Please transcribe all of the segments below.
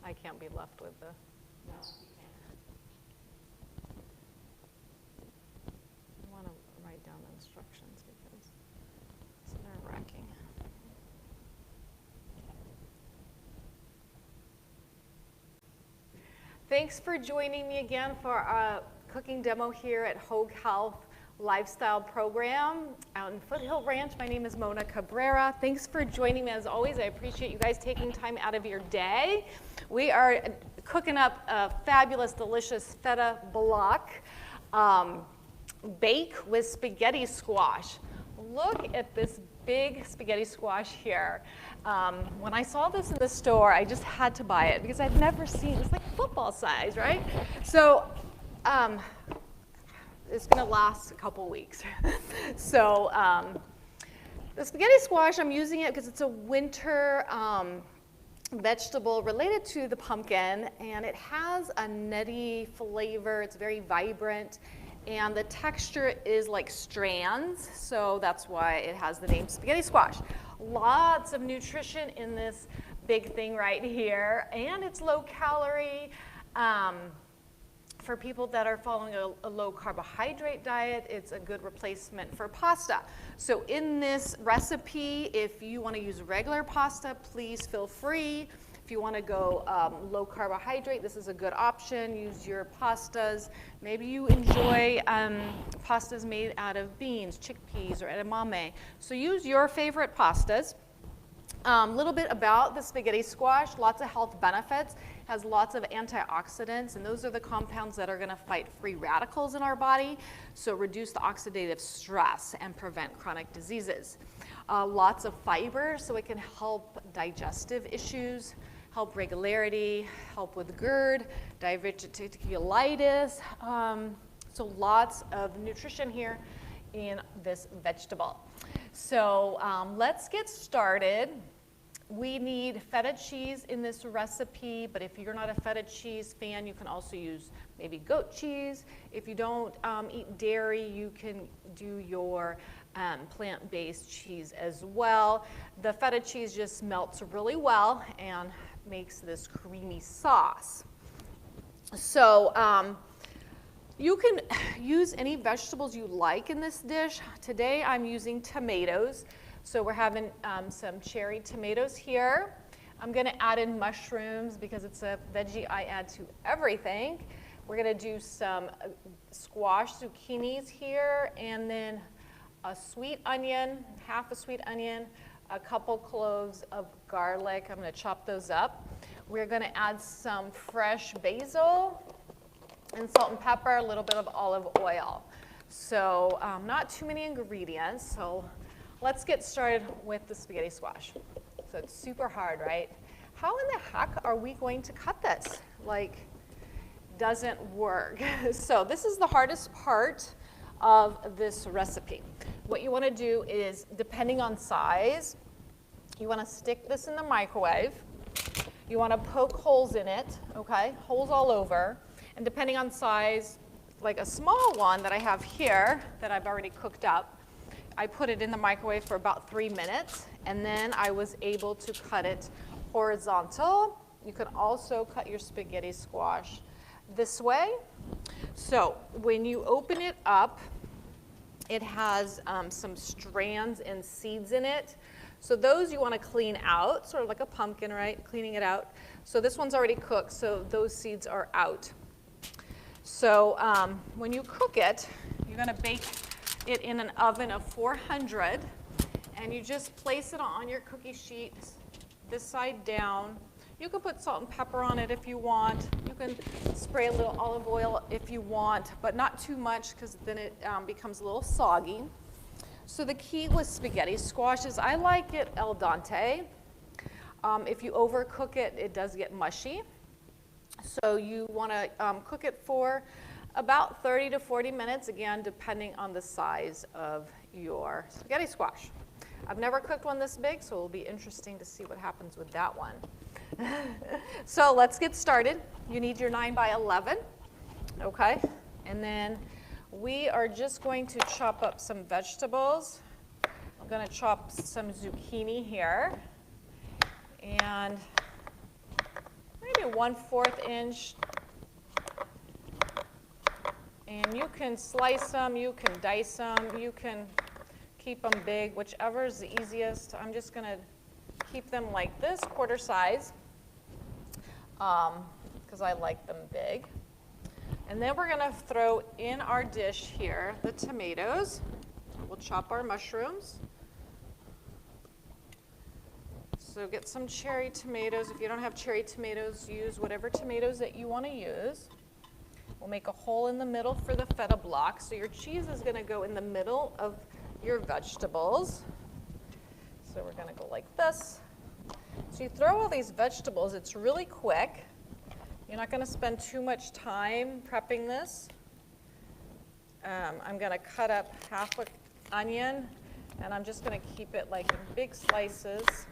I can't be left with the, no, you can't. I want to write down the instructions because it's nerve-wracking. Thanks for joining me again for our cooking demo here at Hogue Health Lifestyle Program out in Foothill Ranch. My name is Mona Cabrera. Thanks for joining me as always. I appreciate you guys taking time out of your day. We are cooking up a fabulous, delicious feta block bake with spaghetti squash. Look at this big spaghetti squash here. When I saw this in the store, I just had to buy it because I've never seen, it's like football size, right? So it's gonna last a couple weeks. So the spaghetti squash, I'm using it because it's a winter vegetable related to the pumpkin, and it has a nutty flavor. It's very vibrant, and the texture is like strands, so that's why it has the name spaghetti squash. Lots of nutrition in this big thing right here, and it's low calorie. For people that are following a low carbohydrate diet, it's a good replacement for pasta. So in this recipe, if you want to use regular pasta, please feel free. If you want to go low carbohydrate, this is a good option. Use your pastas. Maybe you enjoy pastas made out of beans, chickpeas, or edamame. So use your favorite pastas. A little bit about the spaghetti squash, lots of health benefits, has lots of antioxidants, and those are the compounds that are going to fight free radicals in our body, so reduce the oxidative stress and prevent chronic diseases. Lots of fiber, so it can help digestive issues, help regularity, help with GERD, diverticulitis, so lots of nutrition here in this vegetable. So let's get started. We need feta cheese in this recipe, but if you're not a feta cheese fan, you can also use maybe goat cheese. If you don't eat dairy, you can do your plant-based cheese as well. The feta cheese just melts really well and makes this creamy sauce. So you can use any vegetables you like in this dish. Today I'm using tomatoes. So we're having some cherry tomatoes here. I'm going to add in mushrooms because it's a veggie I add to everything. We're going to do some squash zucchinis here, and then a sweet onion, half a sweet onion, a couple cloves of garlic. I'm going to chop those up. We're going to add some fresh basil and salt and pepper, a little bit of olive oil. So not too many ingredients. So let's get started with the spaghetti squash. So it's super hard, right? How in the heck are we going to cut this? Like, doesn't work. So this is the hardest part of this recipe. What you want to do is, depending on size, you want to stick this in the microwave. You want to poke holes in it, okay? Holes all over. And depending on size, like a small one that I have here that I've already cooked up, I put it in the microwave for about 3 minutes, and then I was able to cut it horizontal. You can also cut your spaghetti squash this way. So when you open it up, it has some strands and seeds in it. So those you want to clean out, sort of like a pumpkin, right? Cleaning it out. So this one's already cooked, so those seeds are out. So when you cook it, you're going to bake it in an oven of 400, and you just place it on your cookie sheet, this side down. You can put salt and pepper on it if you want. You can spray a little olive oil if you want, but not too much because then it becomes a little soggy. So the key with spaghetti squash is I like it al dente. If you overcook it, it does get mushy. So you want to cook it for about 30 to 40 minutes, again, depending on the size of your spaghetti squash. I've never cooked one this big, so it'll be interesting to see what happens with that one. So let's get started. You need your 9 by 11, okay? And then we are just going to chop up some vegetables. I'm going to chop some zucchini here, and maybe 1/4 inch. And you can slice them, you can dice them, you can keep them big, whichever is the easiest. I'm just going to keep them like this, quarter size, because I like them big. And then we're going to throw in our dish here the tomatoes. We'll chop our mushrooms. So get some cherry tomatoes. If you don't have cherry tomatoes, use whatever tomatoes that you want to use. We'll make a hole in the middle for the feta block. So your cheese is going to go in the middle of your vegetables. So we're going to go like this. So you throw all these vegetables. It's really quick. You're not going to spend too much time prepping this. I'm going to cut up half an onion, and I'm just going to keep it like in big slices.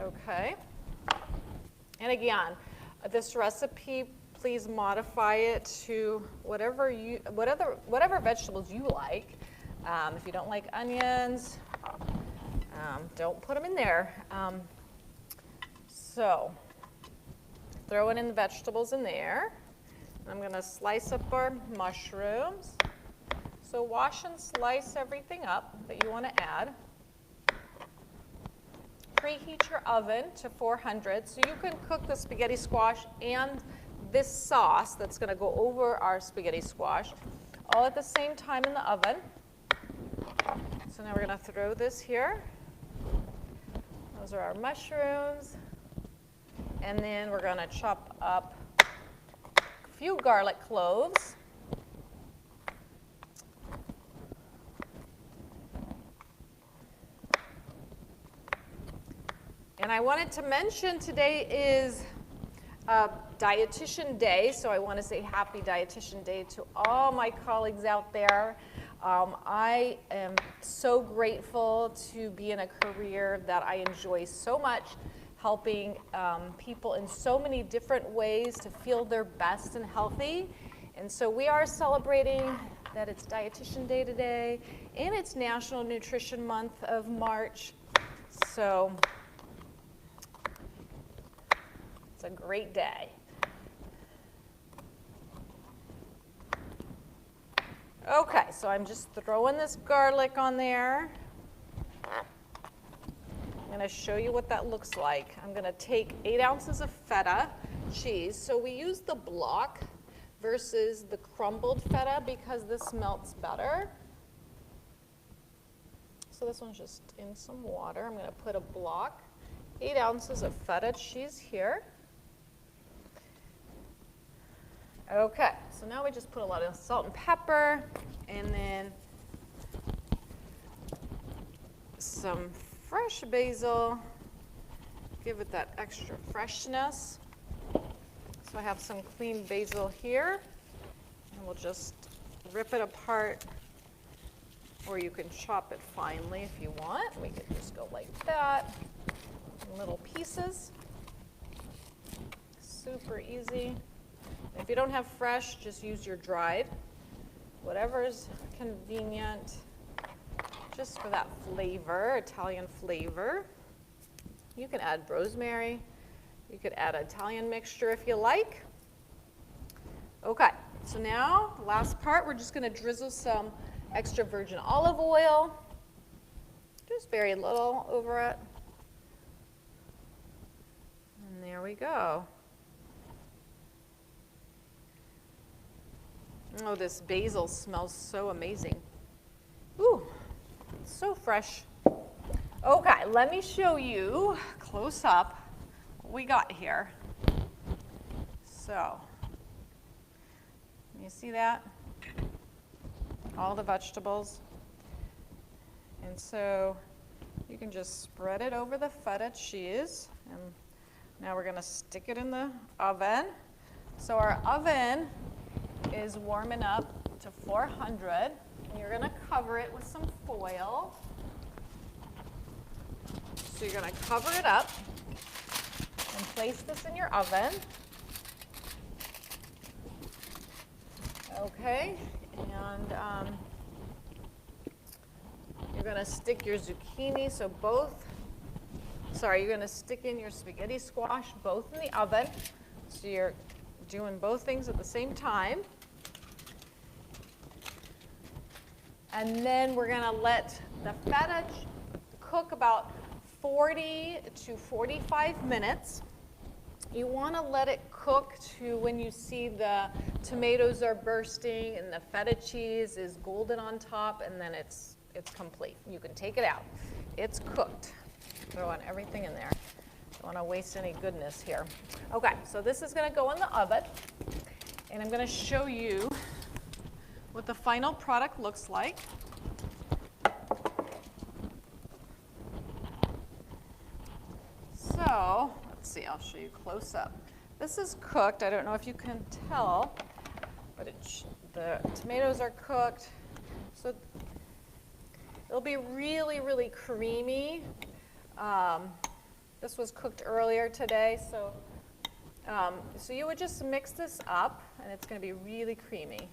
Okay. And again, this recipe, please modify it to whatever vegetables you like. If you don't like onions, don't put them in there. So throwing in the vegetables in there. I'm going to slice up our mushrooms. So wash and slice everything up that you want to add. Preheat your oven to 400 so you can cook the spaghetti squash and this sauce that's going to go over our spaghetti squash all at the same time in the oven. So now we're going to throw this here. Those are our mushrooms. And then we're going to chop up a few garlic cloves. And I wanted to mention today is Dietitian Day, so I want to say happy Dietitian Day to all my colleagues out there. I am so grateful to be in a career that I enjoy so much, helping people in so many different ways to feel their best and healthy. And so we are celebrating that it's Dietitian Day today, and it's National Nutrition Month of March. So it's a great day. Okay, so I'm just throwing this garlic on there. I'm going to show you what that looks like. I'm going to take 8 ounces of feta cheese. So we use the block versus the crumbled feta because this melts better. So this one's just in some water. I'm going to put a block, 8 ounces of feta cheese here. Okay, so now we just put a lot of salt and pepper, and then some fresh basil, give it that extra freshness. So I have some clean basil here, and we'll just rip it apart, or you can chop it finely if you want. We could just go like that, in little pieces. Super easy. If you don't have fresh, just use your dried. Whatever is convenient, just for that flavor, Italian flavor. You can add rosemary. You could add Italian mixture if you like. Okay, so now, last part, we're just going to drizzle some extra virgin olive oil. Just very little over it. And there we go. Oh, this basil smells so amazing. Ooh, it's so fresh. Okay, let me show you close up what we got here. So, you see that? All the vegetables. And so you can just spread it over the feta cheese. And now we're going to stick it in the oven. So our oven is warming up to 400, and you're going to cover it with some foil. So you're going to cover it up and place this in your oven. Okay, and you're going to stick your zucchini, so both Sorry, you're gonna stick in your spaghetti squash both in the oven. So you're doing both things at the same time. And then we're gonna let the feta cook about 40 to 45 minutes. You wanna let it cook to when you see the tomatoes are bursting and the feta cheese is golden on top, and then it's complete. You can take it out. It's cooked. Throw on everything in there. Don't wanna waste any goodness here. Okay, so this is gonna go in the oven, and I'm gonna show you what the final product looks like. So, let's see, I'll show you close up. This is cooked. I don't know if you can tell, but the tomatoes are cooked. So it'll be really, really creamy. This was cooked earlier today, so you would just mix this up, and it's going to be really creamy.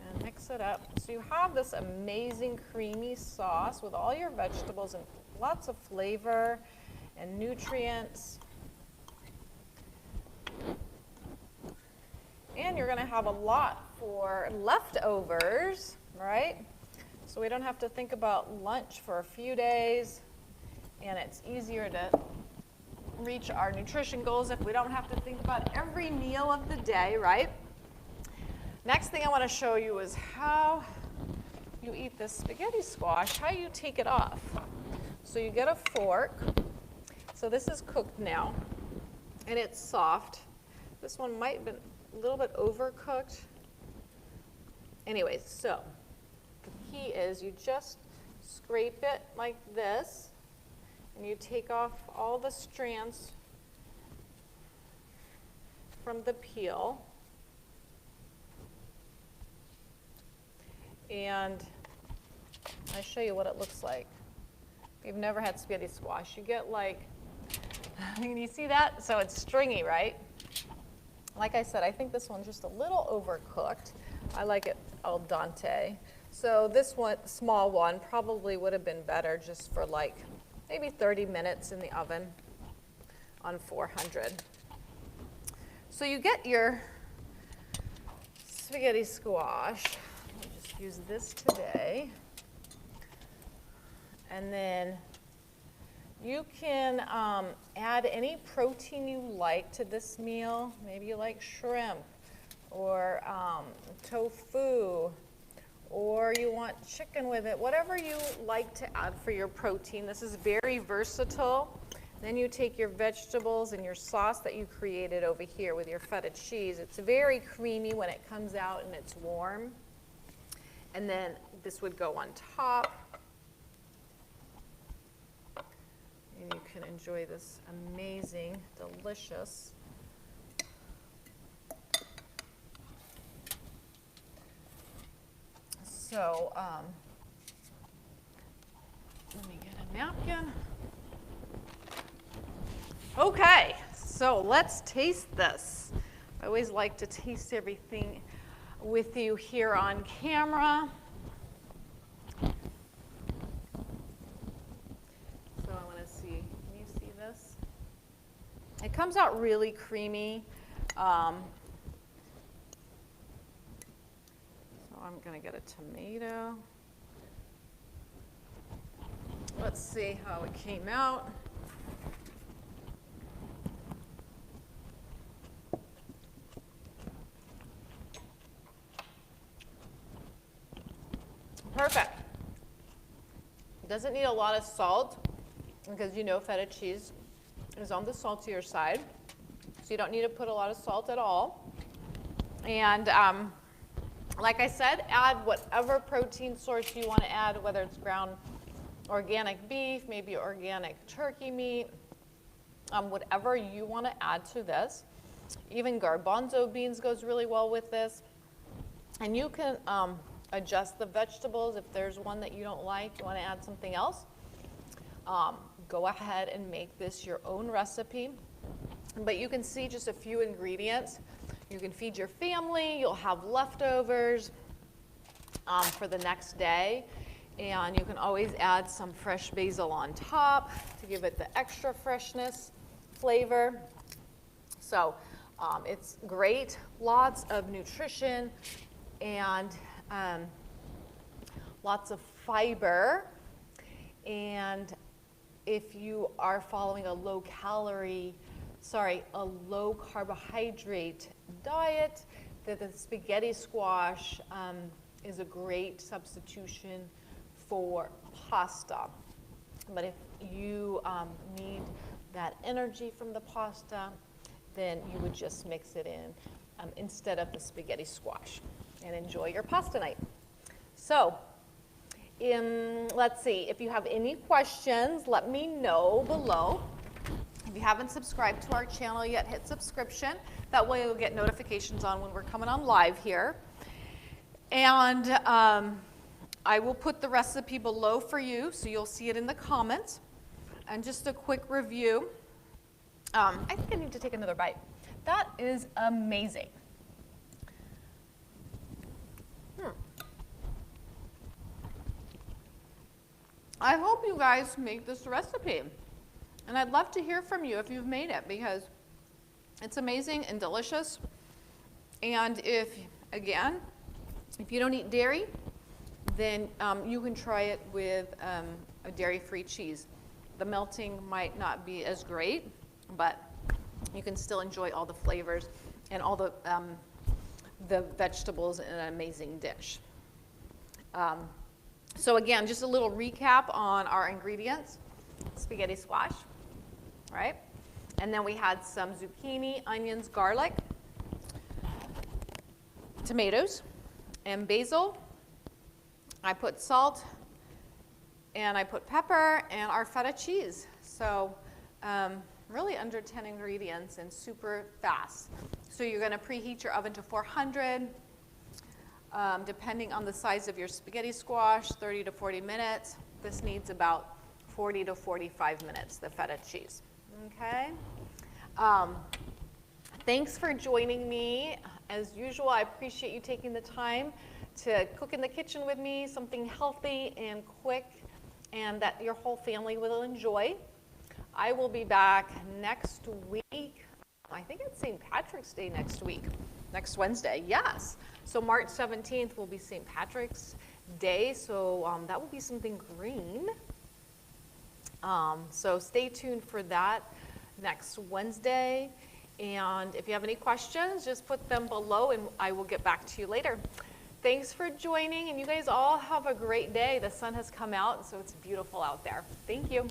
And mix it up. So you have this amazing creamy sauce with all your vegetables and lots of flavor and nutrients. And you're going to have a lot for leftovers, right? So we don't have to think about lunch for a few days, and it's easier to reach our nutrition goals if we don't have to think about every meal of the day, right? Next thing I want to show you is how you eat this spaghetti squash, how you take it off. So you get a fork. So this is cooked now, and it's soft. This one might have been a little bit overcooked. Anyways, so the key is you just scrape it like this, and you take off all the strands from the peel. And I'll show you what it looks like. If you've never had spaghetti squash, you get like, can you see that? So it's stringy, right? Like I said, I think this one's just a little overcooked. I like it al dente. So this one, small one, probably would have been better just for like maybe 30 minutes in the oven on 400. So you get your spaghetti squash. I'll just use this today. And then you can add any protein you like to this meal. Maybe you like shrimp or tofu, or you want chicken with it, whatever you like to add for your protein. This is very versatile. Then you take your vegetables and your sauce that you created over here with your feta cheese. It's very creamy when it comes out and it's warm. And then this would go on top. And you can enjoy this amazing, delicious So let me get a napkin. Okay, so let's taste this. I always like to taste everything with you here on camera. So I want to see, can you see this? It comes out really creamy. So I'm going to get a tomato. Let's see how it came out. Perfect. Doesn't need a lot of salt because you know feta cheese is on the saltier side. So you don't need to put a lot of salt at all. And like I said, add whatever protein source you want to add, whether it's ground organic beef, maybe organic turkey meat, whatever you want to add to this. Even garbanzo beans goes really well with this. And you can adjust the vegetables. If there's one that you don't like, you want to add something else, go ahead and make this your own recipe. But you can see just a few ingredients. You can feed your family, you'll have leftovers, for the next day. And you can always add some fresh basil on top to give it the extra freshness, flavor. So it's great, lots of nutrition and lots of fiber. And if you are following a low carbohydrate diet, the spaghetti squash is a great substitution for pasta. But if you need that energy from the pasta, then you would just mix it in instead of the spaghetti squash and enjoy your pasta night. So let's see, if you have any questions, let me know below. If you haven't subscribed to our channel yet, hit subscription. That way you'll get notifications on when we're coming on live here. And I will put the recipe below for you, so you'll see it in the comments. And just a quick review. I think I need to take another bite. That is amazing. I hope you guys make this recipe. And I'd love to hear from you if you've made it, because it's amazing and delicious. And if you don't eat dairy, then you can try it with a dairy-free cheese. The melting might not be as great, but you can still enjoy all the flavors and all the vegetables in an amazing dish. So again, just a little recap on our ingredients. Spaghetti squash, right? And then we had some zucchini, onions, garlic, tomatoes, and basil. I put salt, and I put pepper, and our feta cheese. So really under 10 ingredients and super fast. So you're going to preheat your oven to 400. Depending on the size of your spaghetti squash, 30 to 40 minutes. This needs about 40 to 45 minutes, the feta cheese. Okay? Thanks for joining me. As usual, I appreciate you taking the time to cook in the kitchen with me, something healthy and quick, and that your whole family will enjoy. I will be back next week. I think it's St. Patrick's Day next week. Next Wednesday, yes. So March 17th will be St. Patrick's Day, so that will be something green. So stay tuned for that next Wednesday. And if you have any questions, just put them below and I will get back to you later. Thanks for joining, and you guys all have a great day. The sun has come out, so it's beautiful out there. Thank you.